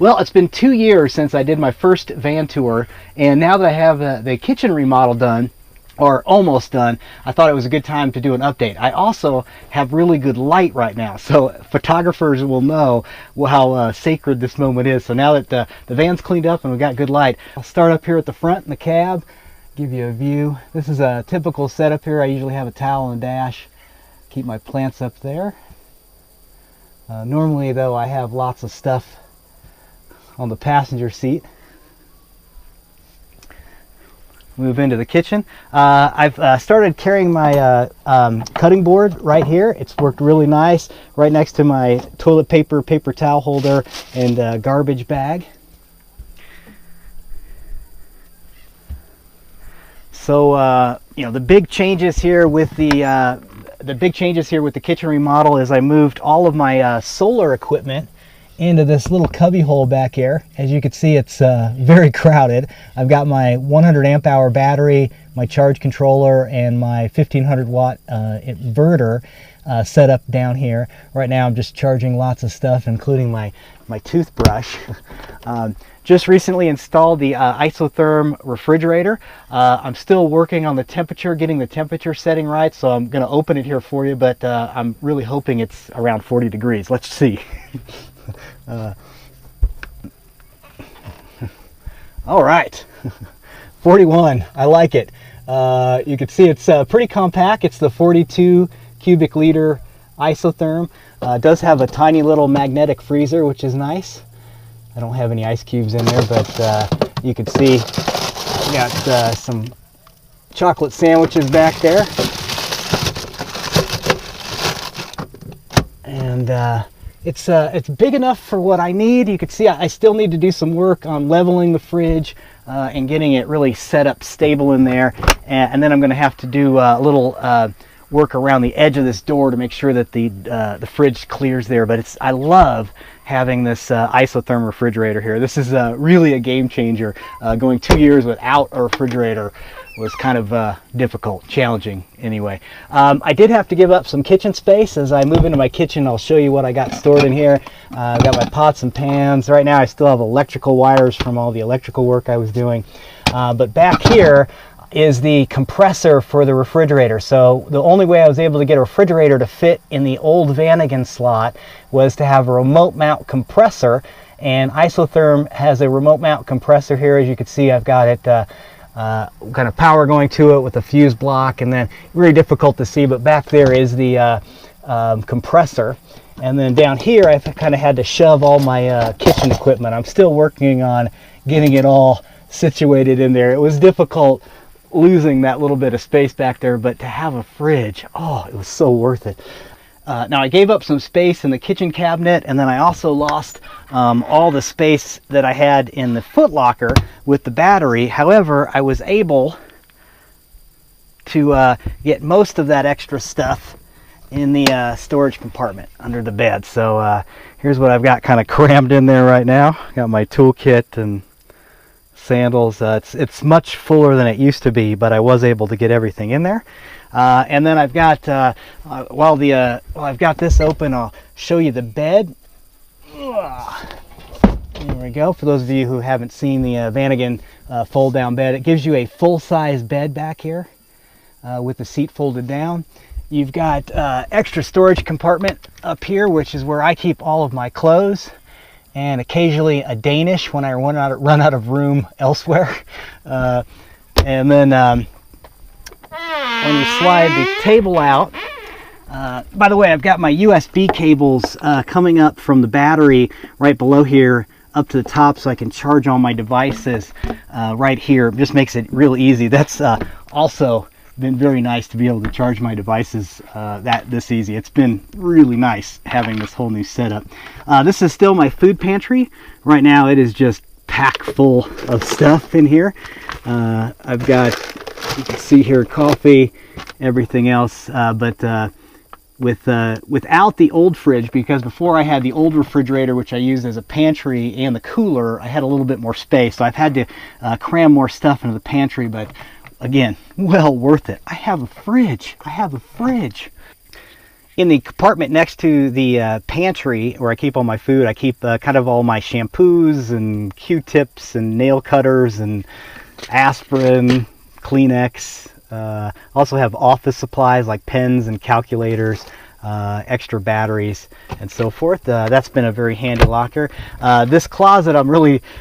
Well, it's been 2 years since I did my first van tour, and now that I have the kitchen remodel done, or almost done, I thought it was a good time to do an update. I also have really good light right now, so photographers will know how sacred this moment is. So now that the van's cleaned up and we've got good light, I'll start up here at the front in the cab, give you a view. This is a typical setup here. I usually have a towel on the dash, keep my plants up there. Normally though, I have lots of stuff on the passenger seat. Move into the kitchen. I've started carrying my cutting board right here. It's worked really nice, right next to my toilet paper, paper towel holder, and garbage bag. So you know, the big changes here with the kitchen remodel is I moved all of my solar equipment into this little cubby hole back here. As you can see, it's very crowded. I've got my 100 amp hour battery, my charge controller, and my 1500 watt inverter set up down here. Right now I'm just charging lots of stuff, including my toothbrush. Just recently installed the isotherm refrigerator. I'm still working on the temperature, getting the temperature setting right, so I'm going to open it here for you, but I'm really hoping it's around 40 degrees. Let's see. All right, 41. I like it. You can see it's pretty compact. It's the 42 cubic liter isotherm. It does have a tiny little magnetic freezer, which is nice. I don't have any ice cubes in there, but you can see I've got some chocolate sandwiches back there. And it's big enough for what I need. You can see I still need to do some work on leveling the fridge and getting it really set up stable in there. And then I'm going to have to do a little work around the edge of this door to make sure that the fridge clears there. But I love having this isotherm refrigerator here. This is really a game changer. Going 2 years without a refrigerator was kind of difficult, challenging anyway. I did have to give up some kitchen space. As I move into my kitchen, I'll show you what I got stored in here. I've got my pots and pans. Right now I still have electrical wires from all the electrical work I was doing. But back here is the compressor for the refrigerator. So the only way I was able to get a refrigerator to fit in the old Vanagon slot was to have a remote mount compressor, and Isotherm has a remote mount compressor here. As you can see, I've got it kind of power going to it with a fuse block, and then really difficult to see, but back there is the compressor. And then down here I've kind of had to shove all my kitchen equipment. I'm still working on getting it all situated in there. It was difficult losing that little bit of space back there, but to have a fridge, oh, it was so worth it. Now I gave up some space in the kitchen cabinet, and then I also lost all the space that I had in the footlocker with the battery. However, I was able to get most of that extra stuff in the storage compartment under the bed. So here's what I've got kind of crammed in there right now. Got my toolkit and sandals. It's much fuller than it used to be, but I was able to get everything in there. And then I've got while I've got this open, I'll show you the bed. There we go. For those of you who haven't seen the Vanagon fold down bed, it gives you a full-size bed back here with the seat folded down. You've got extra storage compartment up here, which is where I keep all of my clothes, and occasionally a Danish when I run out of room elsewhere. And then when you slide the table out, by the way, I've got my USB cables coming up from the battery right below here up to the top, so I can charge all my devices right here. It just makes it real easy. That's also been very nice to be able to charge my devices this easy. It's been really nice having this whole new setup. This is still my food pantry. Right now it is just packed full of stuff in here. I've got, you can see here, coffee, everything else, but without the old fridge, because before I had the old refrigerator, which I used as a pantry, and the cooler, I had a little bit more space, so I've had to cram more stuff into the pantry, but again, well worth it. I have a fridge. In the compartment next to the pantry where I keep all my food, I keep kind of all my shampoos and Q-tips and nail cutters and aspirin, Kleenex. Also have office supplies like pens and calculators, extra batteries and so forth. That's been a very handy locker. This closet,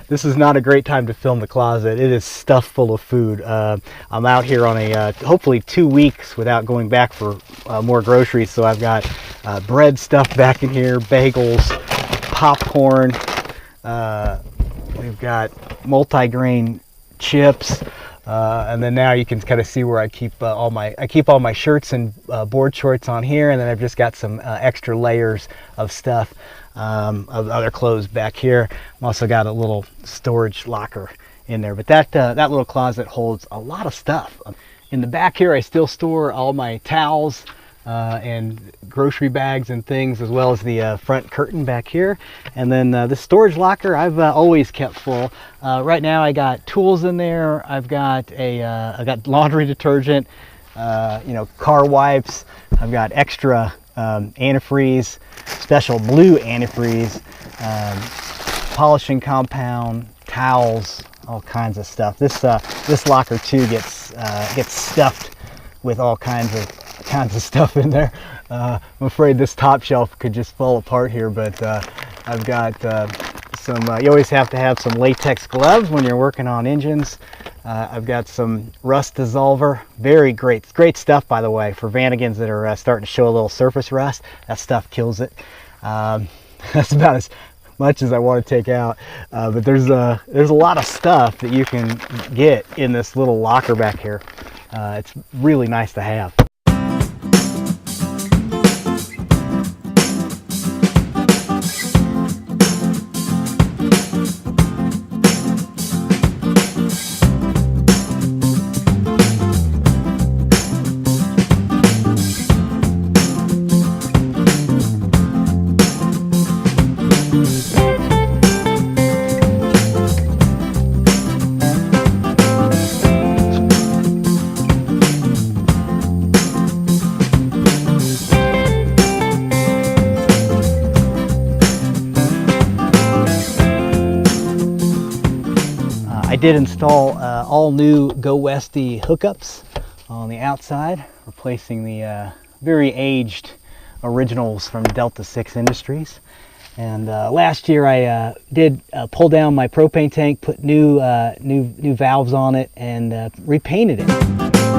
this is not a great time to film the closet. It is stuffed full of food. I'm out here on a hopefully 2 weeks without going back for more groceries, so I've got bread stuffed back in here, bagels, popcorn, we've got multi-grain chips, and then now you can kind of see where I keep all my shirts and board shorts on here, and then I've just got some extra layers of stuff, of other clothes back here. I've also got a little storage locker in there, but that little closet holds a lot of stuff. In the back here, I still store all my towels and grocery bags and things, as well as the front curtain back here. And then the storage locker I've always kept full. Right now I got tools in there. I've got I got laundry detergent, car wipes. I've got extra antifreeze, special blue antifreeze, polishing compound, towels, all kinds of stuff. This locker too gets stuffed with all kinds of stuff in there. I'm afraid this top shelf could just fall apart here, but I've got some, you always have to have some latex gloves when you're working on engines. I've got some rust dissolver, very great stuff, by the way, for Vanagons that are starting to show a little surface rust. That stuff kills it. That's about as much as I want to take out, but there's a lot of stuff that you can get in this little locker back here. It's really nice to have. I did install all new Go Westy hookups on the outside, replacing the very aged originals from Delta 6 Industries. And last year I did pull down my propane tank, put new valves on it, and repainted it.